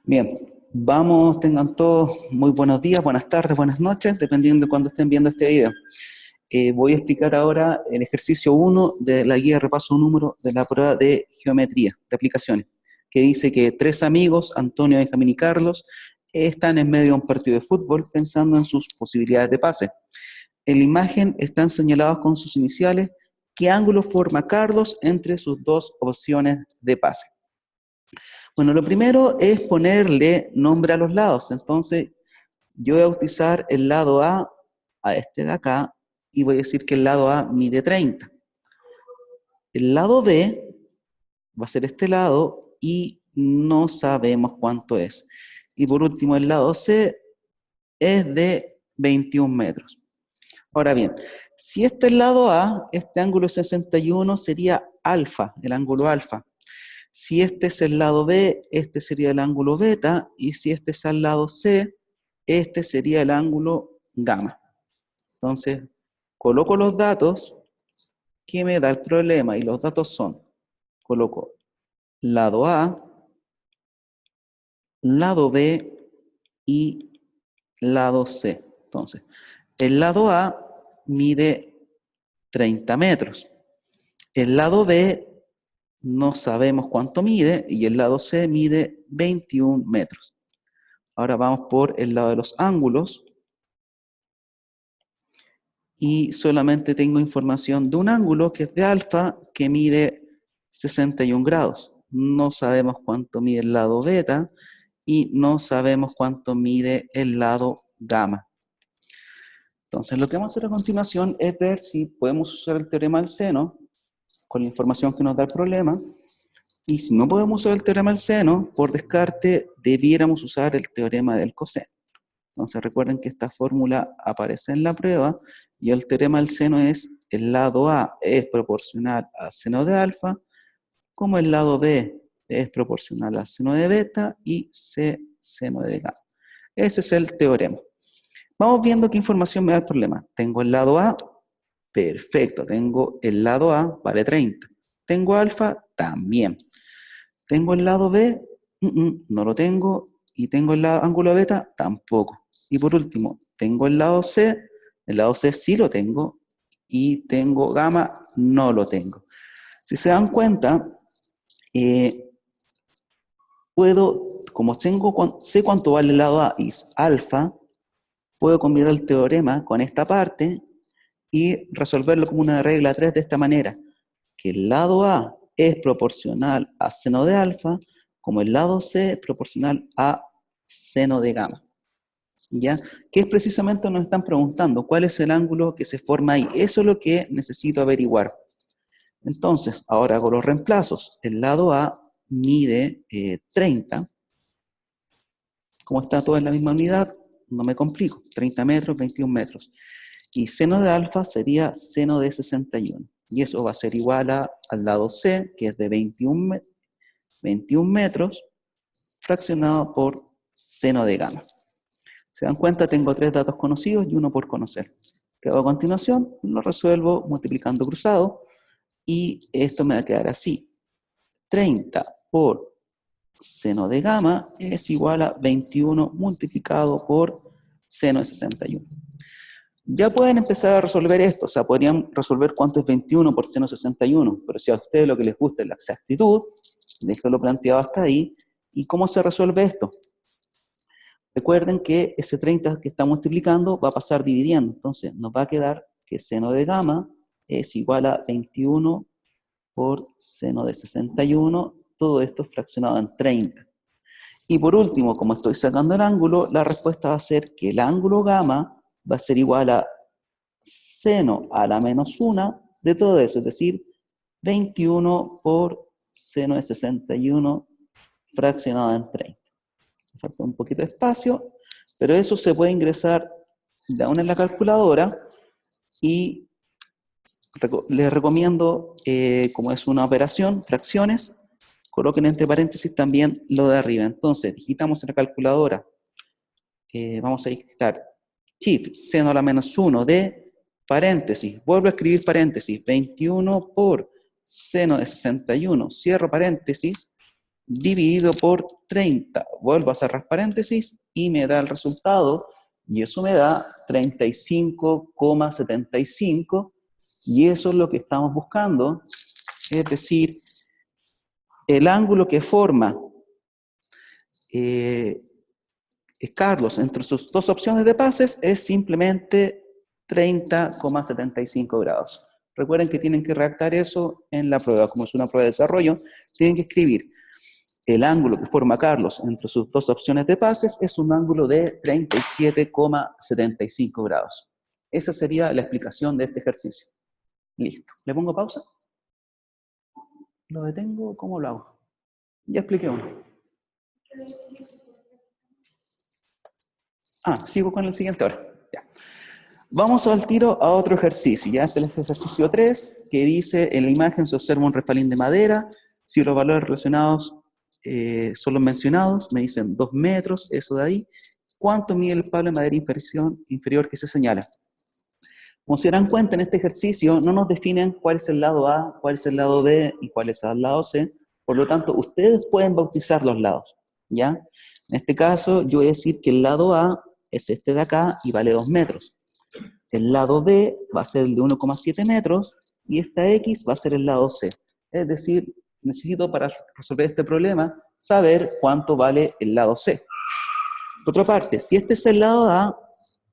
Bien, vamos, tengan todos muy buenos días, buenas tardes, buenas noches, dependiendo de cuándo estén viendo este video. Voy a explicar ahora el ejercicio 1 de la guía de repaso número de la prueba de geometría, de aplicaciones, que dice que tres amigos, Antonio, Benjamín y Carlos, están en medio de un partido de fútbol pensando en sus posibilidades de pase. En la imagen están señalados con sus iniciales qué ángulo forma Carlos entre sus dos opciones de pase. Bueno, lo primero es ponerle nombre a los lados. Entonces, yo voy a bautizar el lado a este de acá, y voy a decir que el lado A mide 30. El lado B va a ser este lado y no sabemos cuánto es. Y por último, el lado C es de 21 metros. Ahora bien, si este es el lado A, este ángulo 61 sería alfa, el ángulo alfa. Si este es el lado B, este sería el ángulo beta, y si este es el lado C, este sería el ángulo gamma. Entonces, coloco los datos que me da el problema, y los datos son, coloco lado A, lado B y lado C. Entonces, el lado A mide 30 metros. El lado B no sabemos cuánto mide, y el lado C mide 21 metros. Ahora vamos por el lado de los ángulos, y solamente tengo información de un ángulo que es de alfa, que mide 61 grados. No sabemos cuánto mide el lado beta, y no sabemos cuánto mide el lado gamma. Entonces, lo que vamos a hacer a continuación es ver si podemos usar el teorema del seno con la información que nos da el problema. Y si no podemos usar el teorema del seno, por descarte, debiéramos usar el teorema del coseno. Entonces recuerden que esta fórmula aparece en la prueba, y el teorema del seno es el lado A es proporcional a seno de alfa, como el lado B es proporcional a seno de beta, y C seno de gamma. Ese es el teorema. Vamos viendo qué información me da el problema. Tengo el lado A, perfecto. Tengo el lado A, vale 30. Tengo alfa, también. Tengo el lado B, no lo tengo. Y tengo el ángulo beta, tampoco. Y por último, tengo el lado C sí lo tengo. Y tengo gamma, no lo tengo. Si se dan cuenta, como sé cuánto vale el lado A y es alfa, puedo combinar el teorema con esta parte y resolverlo como una regla 3 de esta manera, que el lado A es proporcional a seno de alfa, como el lado C es proporcional a seno de gamma. ¿Ya? Que es precisamente nos están preguntando, ¿cuál es el ángulo que se forma ahí? Eso es lo que necesito averiguar. Entonces, ahora hago los reemplazos. El lado A mide 30. Como está todo en la misma unidad, no me complico. 30 metros, 21 metros. Y seno de alfa sería seno de 61. Y eso va a ser igual al lado C, que es de 21 metros, fraccionado por seno de gamma. ¿Se dan cuenta? Tengo tres datos conocidos y uno por conocer. ¿Qué hago a continuación? Lo resuelvo multiplicando cruzado, y esto me va a quedar así. 30 por seno de gamma es igual a 21 multiplicado por seno de 61. Ya pueden empezar a resolver esto, o sea, podrían resolver cuánto es 21 por seno de 61, pero si a ustedes lo que les gusta es la exactitud, déjenlo planteado hasta ahí. ¿Y cómo se resuelve esto? Recuerden que ese 30 que está multiplicando va a pasar dividiendo, entonces nos va a quedar que seno de gamma es igual a 21 por seno de 61, todo esto fraccionado en 30. Y por último, como estoy sacando el ángulo, la respuesta va a ser que el ángulo gamma va a ser igual a seno a la menos 1 de todo eso, es decir, 21 por seno de 61 fraccionado en 30. Me falta un poquito de espacio, pero eso se puede ingresar de una en la calculadora, y les recomiendo, como es una operación, fracciones, coloquen entre paréntesis también lo de arriba. Entonces, digitamos en la calculadora, vamos a digitar shift seno a la menos 1 de paréntesis, vuelvo a escribir paréntesis, 21 por seno de 61, cierro paréntesis, dividido por 30. Vuelvo a cerrar paréntesis y me da el resultado, y eso me da 35,75, y eso es lo que estamos buscando, es decir, el ángulo que forma Carlos entre sus dos opciones de pases es simplemente 30,75 grados. Recuerden que tienen que redactar eso en la prueba, como es una prueba de desarrollo, tienen que escribir el ángulo que forma Carlos entre sus dos opciones de pases es un ángulo de 37,75 grados. Esa sería la explicación de este ejercicio. Listo. ¿Le pongo pausa? ¿Lo detengo? ¿Cómo lo hago? Ya expliqué uno. Sigo con el siguiente ahora. Ya. Vamos al tiro a otro ejercicio. Ya este es el ejercicio 3, que dice, en la imagen se observa un respalín de madera, si los valores relacionados son los mencionados, me dicen 2 metros, eso de ahí. ¿Cuánto mide el palo de madera inferior que se señala? Como se darán cuenta, en este ejercicio no nos definen cuál es el lado A, cuál es el lado B y cuál es el lado C. Por lo tanto, ustedes pueden bautizar los lados, ¿ya? En este caso, yo voy a decir que el lado A es este de acá y vale 2 metros. El lado B va a ser el de 1,7 metros y esta X va a ser el lado C. Es decir, necesito para resolver este problema saber cuánto vale el lado C. Por otra parte, si este es el lado A,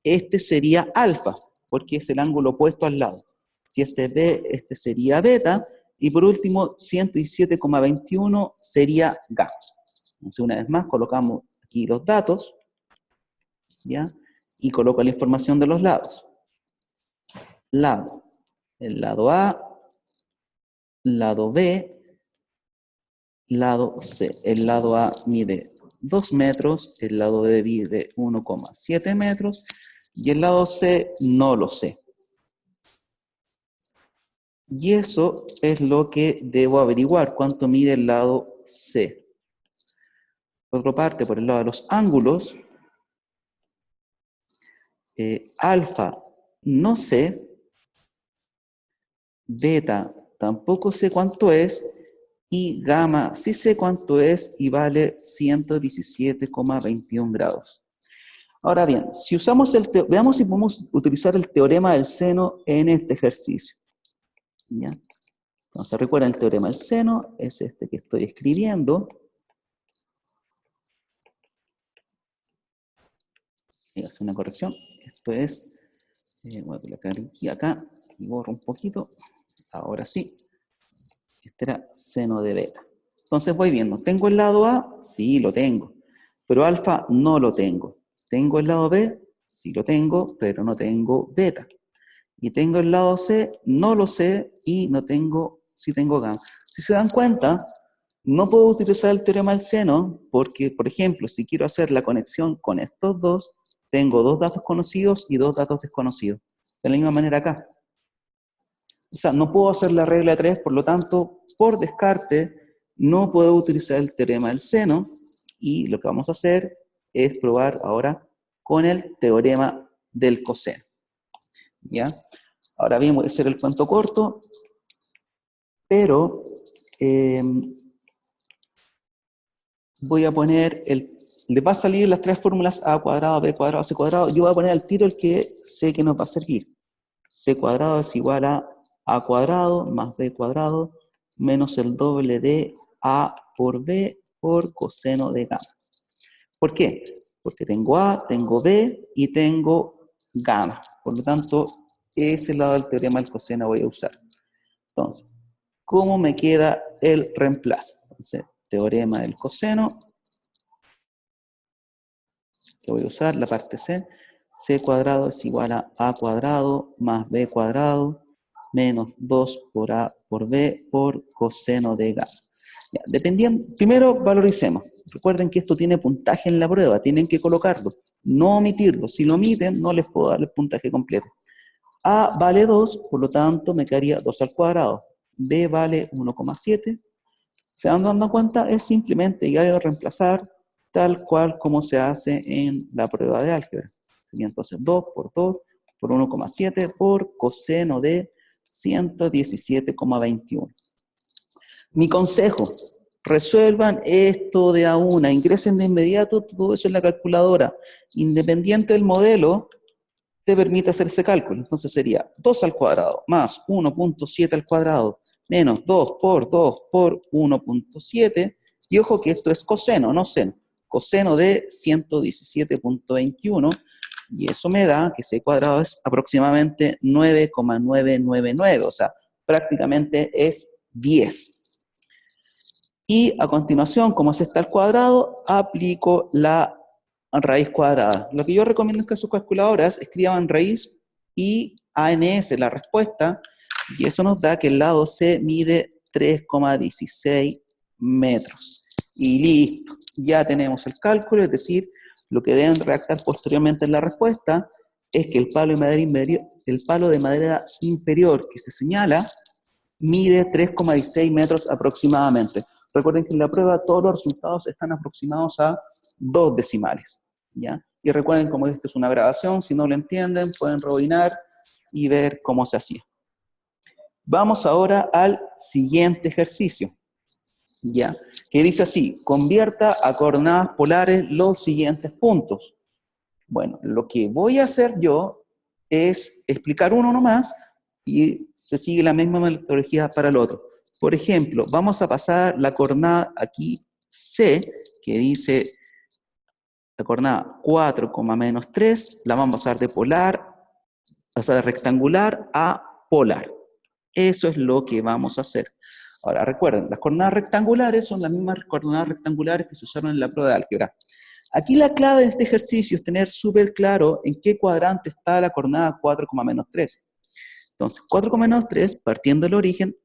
este sería alfa, porque es el ángulo opuesto al lado. Si este es B, este sería beta. Y por último, 117,21 sería gamma. Entonces, una vez más, colocamos aquí los datos, ¿ya? Y coloco la información de los lados. Lado. El lado A, lado B, lado C. El lado A mide 2 metros, el lado B mide 1,7 metros, y el lado C no lo sé. Y eso es lo que debo averiguar, cuánto mide el lado C. Por otra parte, por el lado de los ángulos, alfa no sé, beta tampoco sé cuánto es, y gamma sí sé cuánto es y vale 117,21 grados. Ahora bien, si usamos veamos si podemos utilizar el teorema del seno en este ejercicio. ¿Ya? Entonces recuerden, el teorema del seno es este que estoy escribiendo. Voy a hacer una corrección. Esto es, voy a colocar aquí acá y borro un poquito. Ahora sí. Este era seno de beta. Entonces voy viendo, ¿tengo el lado A? Sí, lo tengo. Pero alfa no lo tengo. ¿Tengo el lado B? Sí lo tengo, pero no tengo beta. Y tengo el lado C, no lo sé, y no tengo, sí tengo gamma. Si se dan cuenta, no puedo utilizar el teorema del seno, porque, por ejemplo, si quiero hacer la conexión con estos dos, tengo dos datos conocidos y dos datos desconocidos. De la misma manera acá. O sea, no puedo hacer la regla de 3, por lo tanto, por descarte, no puedo utilizar el teorema del seno, y lo que vamos a hacer es probar ahora con el teorema del coseno. ¿Ya? Ahora bien, voy a hacer el cuento corto, pero voy a poner, le va a salir las tres fórmulas a cuadrado, b cuadrado, c cuadrado. Yo voy a poner al tiro el que sé que nos va a servir. C cuadrado es igual a cuadrado más b cuadrado menos el doble de a por b por coseno de gamma. ¿Por qué? Porque tengo a, tengo b y tengo gamma. Por lo tanto, ese lado del teorema del coseno voy a usar. Entonces, ¿cómo me queda el reemplazo? Entonces, teorema del coseno, que voy a usar, la parte C, c cuadrado es igual a cuadrado más b cuadrado menos 2 por a por b por coseno de gamma. Ya, dependiendo, primero valoricemos. Recuerden que esto tiene puntaje en la prueba, tienen que colocarlo, no omitirlo. Si lo omiten, no les puedo dar el puntaje completo. A vale 2, por lo tanto me quedaría 2 al cuadrado. B vale 1,7. ¿Se van dando cuenta? Es simplemente llegar a reemplazar tal cual como se hace en la prueba de álgebra. Sería entonces 2 por 1,7 por coseno de 117,21. Mi consejo, Resuelvan esto de a una, ingresen de inmediato todo eso en la calculadora. Independiente del modelo, te permite hacer ese cálculo. Entonces sería 2 al cuadrado más 1.7 al cuadrado menos 2 por 1.7. Y ojo que esto es coseno, no seno. Coseno de 117.21. Y eso me da que c cuadrado es aproximadamente 9,999. O sea, prácticamente es 10. Y a continuación, como es está al cuadrado, aplico la raíz cuadrada. Lo que yo recomiendo es que sus calculadoras escriban raíz y ANS, la respuesta, y eso nos da que el lado C mide 3,16 metros. Y listo, ya tenemos el cálculo, es decir, lo que deben redactar posteriormente en la respuesta es que el palo de madera inferior que se señala mide 3,16 metros aproximadamente. Recuerden que en la prueba todos los resultados están aproximados a 2 decimales, ¿ya? Y recuerden, como esto es una grabación, si no lo entienden, pueden rebobinar y ver cómo se hacía. Vamos ahora al siguiente ejercicio, ¿ya? Que dice así: convierta a coordenadas polares los siguientes puntos. Bueno, lo que voy a hacer yo es explicar uno nomás y se sigue la misma metodología para el otro. Por ejemplo, vamos a pasar la coordenada aquí C, que dice la coordenada 4, menos 3, la vamos a pasar de polar, o sea, de rectangular a polar. Eso es lo que vamos a hacer. Ahora, recuerden, las coordenadas rectangulares son las mismas coordenadas rectangulares que se usaron en la prueba de álgebra. Aquí la clave de este ejercicio es tener súper claro en qué cuadrante está la coordenada 4, menos 3. Entonces, 4, menos 3, partiendo del origen,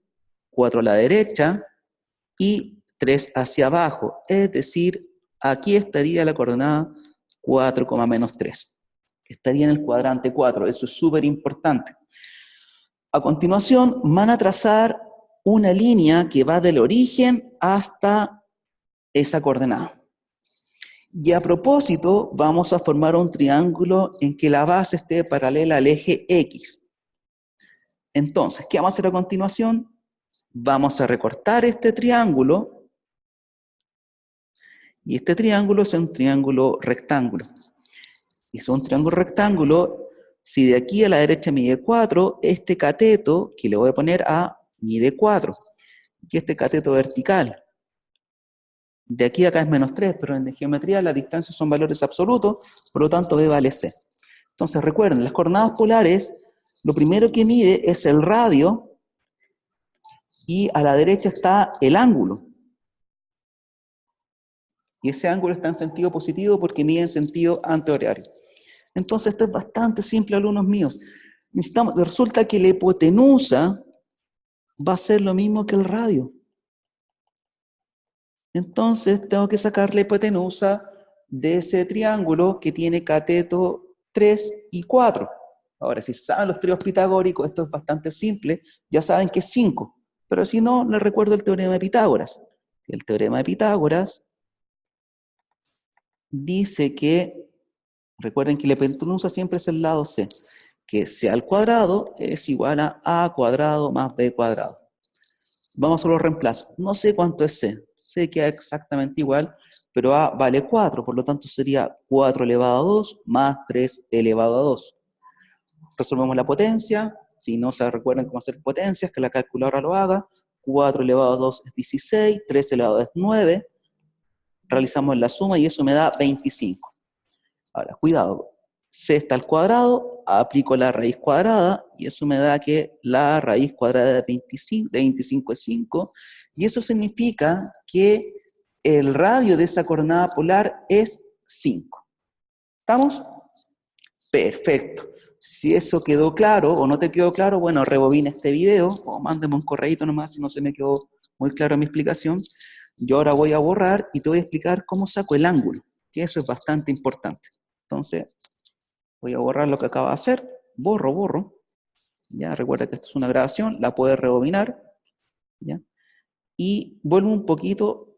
4 a la derecha y 3 hacia abajo. Es decir, aquí estaría la coordenada 4, menos 3. Estaría en el cuadrante 4. Eso es súper importante. A continuación, van a trazar una línea que va del origen hasta esa coordenada. Y a propósito, vamos a formar un triángulo en que la base esté paralela al eje X. Entonces, ¿qué vamos a hacer a continuación? Vamos a recortar este triángulo, y este triángulo es un triángulo rectángulo. Y es un triángulo rectángulo, si de aquí a la derecha mide 4, este cateto, que le voy a poner A, mide 4. Y este cateto vertical, de aquí a acá es menos 3, pero en geometría las distancias son valores absolutos, por lo tanto B vale C. Entonces recuerden, las coordenadas polares, lo primero que mide es el radio, y a la derecha está el ángulo. Y ese ángulo está en sentido positivo porque mide en sentido antihorario. Entonces esto es bastante simple, alumnos míos. Resulta que la hipotenusa va a ser lo mismo que el radio. Entonces tengo que sacar la hipotenusa de ese triángulo que tiene cateto 3 y 4. Ahora, si saben los tríos pitagóricos, esto es bastante simple, ya saben que es 5. Pero si no, les recuerdo el teorema de Pitágoras. El teorema de Pitágoras dice que, recuerden que la hipotenusa siempre es el lado C, que C al cuadrado es igual a A cuadrado más B cuadrado. Vamos a los reemplazos. No sé cuánto es C. C queda exactamente igual, pero A vale 4, por lo tanto sería 4 elevado a 2 más 3 elevado a 2. Resolvemos la potencia. Si no se recuerdan cómo hacer potencias, que la calculadora lo haga. 4 elevado a 2 es 16, 3 elevado a 2 es 9. Realizamos la suma y eso me da 25. Ahora, cuidado. C está al cuadrado, aplico la raíz cuadrada y eso me da que la raíz cuadrada de 25 es 5, y eso significa que el radio de esa coordenada polar es 5. ¿Estamos? Perfecto. Si eso quedó claro o no te quedó claro, bueno, rebobina este video o mándame un correíto nomás si no se me quedó muy claro mi explicación. Yo ahora voy a borrar y te voy a explicar cómo saco el ángulo, que eso es bastante importante. Entonces, voy a borrar lo que acabo de hacer, borro, ya recuerda que esto es una grabación, la puedes rebobinar, ya, y vuelvo un poquito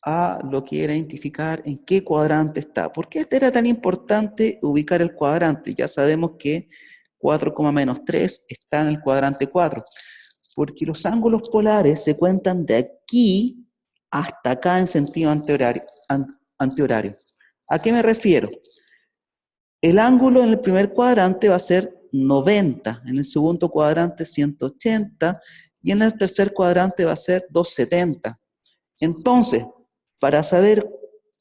a lo que era identificar en qué cuadrante está. ¿Por qué este era tan importante ubicar el cuadrante? Ya sabemos que 4, menos 3 está en el cuadrante 4, porque los ángulos polares se cuentan de aquí hasta acá en sentido antihorario. ¿A qué me refiero? El ángulo en el primer cuadrante va a ser 90, en el segundo cuadrante 180 y en el tercer cuadrante va a ser 270. Entonces, para saber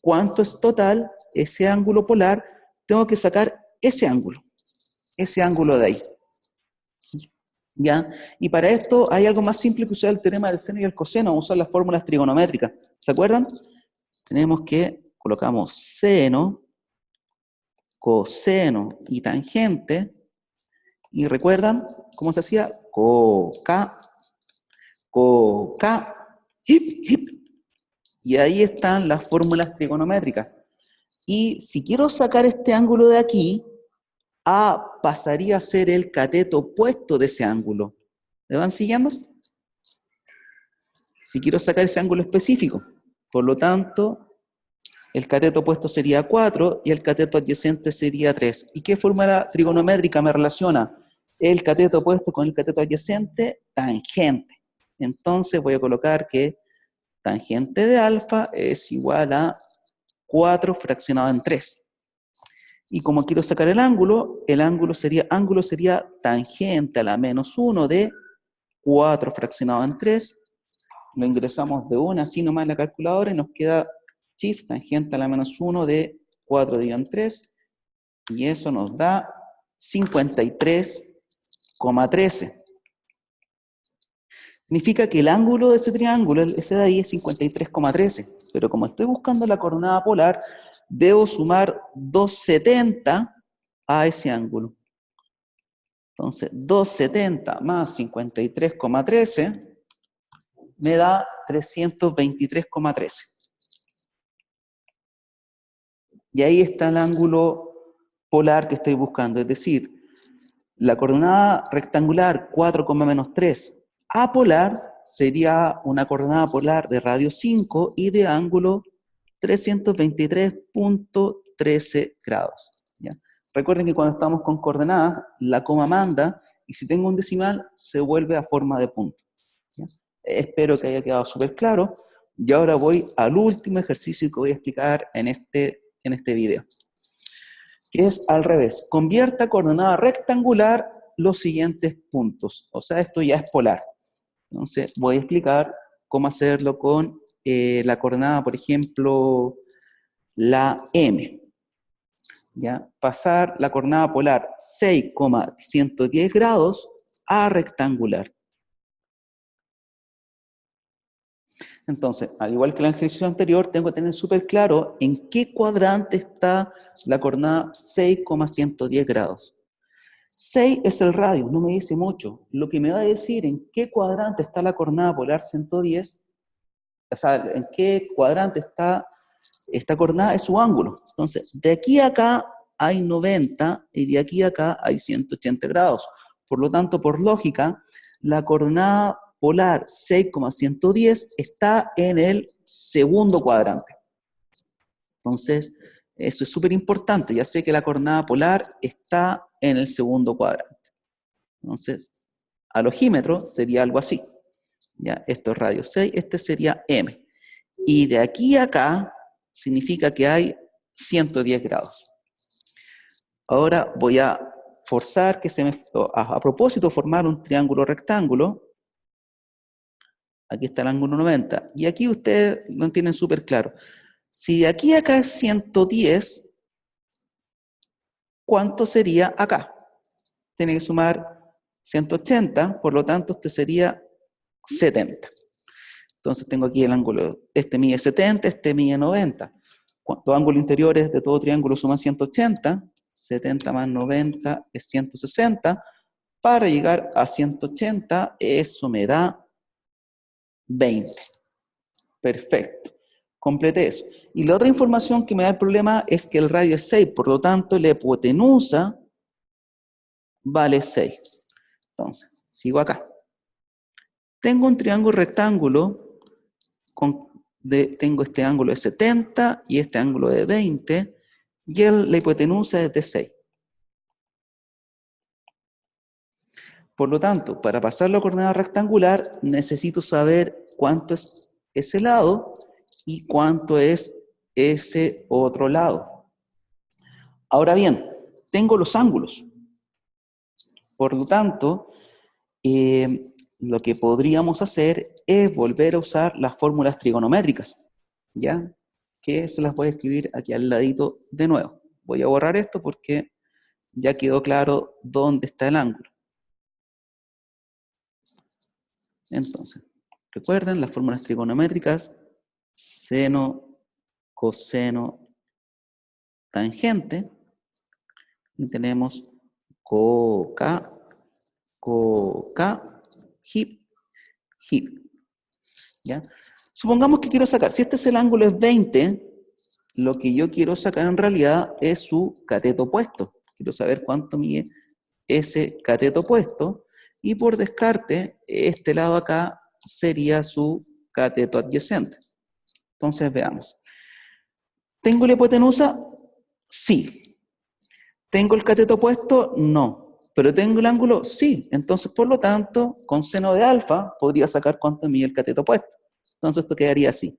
cuánto es total ese ángulo polar, tengo que sacar ese ángulo de ahí. ¿Ya? Y para esto hay algo más simple que usar el teorema del seno y el coseno, vamos a usar las fórmulas trigonométricas. ¿Se acuerdan? Tenemos que colocamos seno, coseno y tangente. Y recuerdan cómo se hacía coca, hip, hip. Y ahí están las fórmulas trigonométricas. Y si quiero sacar este ángulo de aquí, A pasaría a ser el cateto opuesto de ese ángulo. ¿Me van siguiendo? Si quiero sacar ese ángulo específico. Por lo tanto, el cateto opuesto sería 4 y el cateto adyacente sería 3. ¿Y qué fórmula trigonométrica me relaciona el cateto opuesto con el cateto adyacente? Tangente. Entonces voy a colocar que tangente de alfa es igual a 4 fraccionado en 3. Y como quiero sacar el ángulo sería tangente a la menos 1 de 4 fraccionado en 3. Lo ingresamos de una así nomás en la calculadora y nos queda shift tangente a la menos 1 de 4 dividido en 3. Y eso nos da 53,13. Significa que el ángulo de ese triángulo, ese de ahí, es 53,13. Pero como estoy buscando la coordenada polar, debo sumar 270 a ese ángulo. Entonces, 270 más 53,13 me da 323,13. Y ahí está el ángulo polar que estoy buscando. Es decir, la coordenada rectangular 4,-3 apolar sería una coordenada polar de radio 5 y de ángulo 323,13 grados. ¿Ya? Recuerden que cuando estamos con coordenadas, la coma manda, y si tengo un decimal, se vuelve a forma de punto. ¿Ya? Espero que haya quedado súper claro. Y ahora voy al último ejercicio que voy a explicar en este video, que es al revés. Convierta a coordenada rectangular los siguientes puntos. O sea, esto ya es polar. Entonces, voy a explicar cómo hacerlo con la coordenada, por ejemplo, la M. ¿Ya? Pasar la coordenada polar 6,110 grados a rectangular. Entonces, al igual que el ejercicio anterior, tengo que tener súper claro en qué cuadrante está la coordenada 6,110 grados. 6 es el radio, no me dice mucho. Lo que me va a decir en qué cuadrante está la coordenada polar 110, o sea, en qué cuadrante está esta coordenada es su ángulo. Entonces, de aquí a acá hay 90 y de aquí a acá hay 180 grados. Por lo tanto, por lógica, la coordenada polar 6,110 está en el segundo cuadrante. Entonces, eso es súper importante. Ya sé que la coordenada polar está en el segundo cuadrante. Entonces, al ojímetro sería algo así. ¿Ya? Esto es radio 6, este sería M. Y de aquí a acá significa que hay 110 grados. Ahora voy a forzar que a propósito, formar un triángulo rectángulo. Aquí está el ángulo 90. Y aquí ustedes lo entienden súper claro. Si de aquí a acá es 110, ¿cuánto sería acá? Tiene que sumar 180, por lo tanto, este sería 70. Entonces tengo aquí el ángulo, este mide 70, este mide 90. Los ángulos interiores de todo triángulo suman 180, 70 más 90 es 160. Para llegar a 180, eso me da 20. Perfecto. Completé eso. Y la otra información que me da el problema es que el radio es 6, por lo tanto, la hipotenusa vale 6. Entonces, sigo acá. Tengo un triángulo rectángulo, tengo este ángulo de 70 y este ángulo de 20, y la hipotenusa es de 6. Por lo tanto, para pasar la coordenada rectangular, necesito saber cuánto es ese lado y cuánto es ese otro lado. Ahora bien, tengo los ángulos. Por lo tanto, lo que podríamos hacer es volver a usar las fórmulas trigonométricas, ¿ya? Que se las voy a escribir aquí al ladito de nuevo. Voy a borrar esto porque ya quedó claro dónde está el ángulo. Entonces, recuerden las fórmulas trigonométricas: seno, coseno, tangente. Y tenemos coca, hip, hip. ¿Ya? Supongamos que quiero sacar, si este es el ángulo es 20, lo que yo quiero sacar en realidad es su cateto opuesto. Quiero saber cuánto mide ese cateto opuesto, y por descarte, este lado acá sería su cateto adyacente. Entonces veamos. ¿Tengo la hipotenusa? Sí. ¿Tengo el cateto opuesto? No. ¿Pero tengo el ángulo? Sí. Entonces, por lo tanto, con seno de alfa podría sacar cuánto mide el cateto opuesto. Entonces esto quedaría así.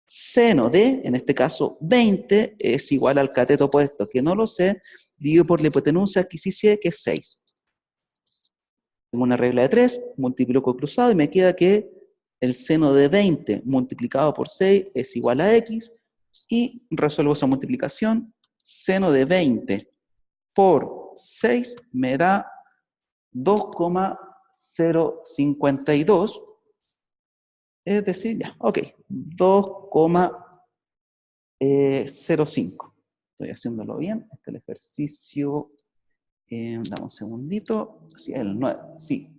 Seno de, en este caso, 20 es igual al cateto opuesto, que no lo sé, dividido por la hipotenusa, que sí sé, que es 6. Tengo una regla de 3, multiplico cruzado y me queda que el seno de 20 multiplicado por 6 es igual a x, y resuelvo esa multiplicación. Seno de 20 por 6 me da 2,052, es decir, ya, ok, 2,05. Estoy haciéndolo bien, este es el ejercicio, dame un segundito, sí, el 9, sí.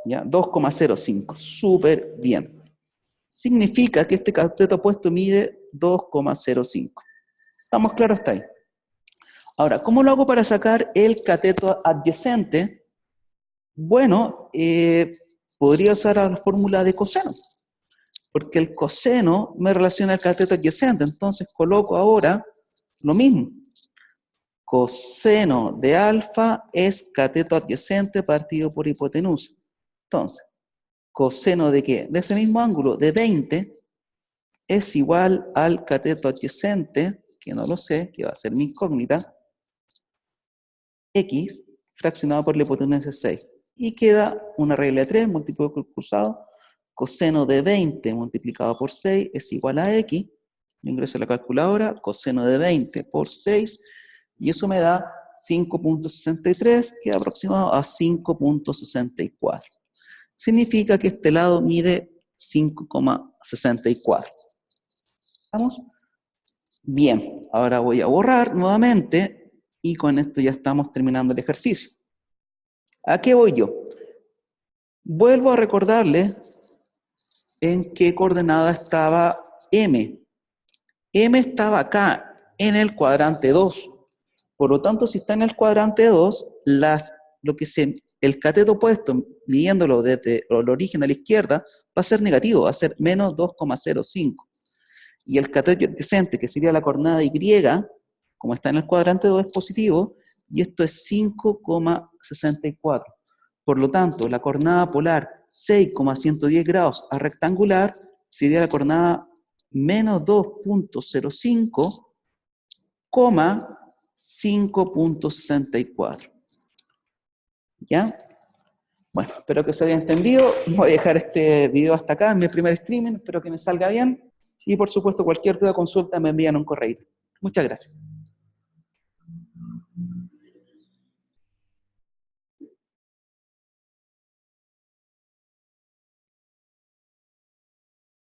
¿Ya? 2,05, súper bien. Significa que este cateto opuesto mide 2,05. ¿Estamos claros hasta ahí? Ahora, ¿cómo lo hago para sacar el cateto adyacente? Bueno, podría usar la fórmula de coseno, porque el coseno me relaciona al cateto adyacente. Entonces coloco ahora lo mismo. Coseno de alfa es cateto adyacente partido por hipotenusa. Entonces, ¿coseno de qué? De ese mismo ángulo, de 20, es igual al cateto adyacente, que no lo sé, que va a ser mi incógnita, x fraccionado por la hipotenusa de 6. Y queda una regla de 3, multiplico por cruzado, coseno de 20 multiplicado por 6 es igual a x, lo ingreso a la calculadora, coseno de 20 por 6, y eso me da 5,63, que es aproximado a 5,64. Significa que este lado mide 5,64. ¿Estamos? Bien, ahora voy a borrar nuevamente y con esto ya estamos terminando el ejercicio. ¿A qué voy yo? Vuelvo a recordarles en qué coordenada estaba M. M estaba acá, en el cuadrante 2. Por lo tanto, si está en el cuadrante 2, el cateto opuesto, midiéndolo desde el origen a la izquierda, va a ser negativo, va a ser menos 2,05. Y el cateto adyacente, que sería la coordenada Y, como está en el cuadrante 2, es positivo, y esto es 5,64. Por lo tanto, la coordenada polar 6,110 grados a rectangular sería la coordenada menos 2,05, 5,64. ¿Ya? Bueno, espero que se haya entendido. Voy a dejar este video hasta acá, en mi primer streaming. Espero que me salga bien. Y por supuesto, cualquier duda o consulta me envían un correo. Muchas gracias.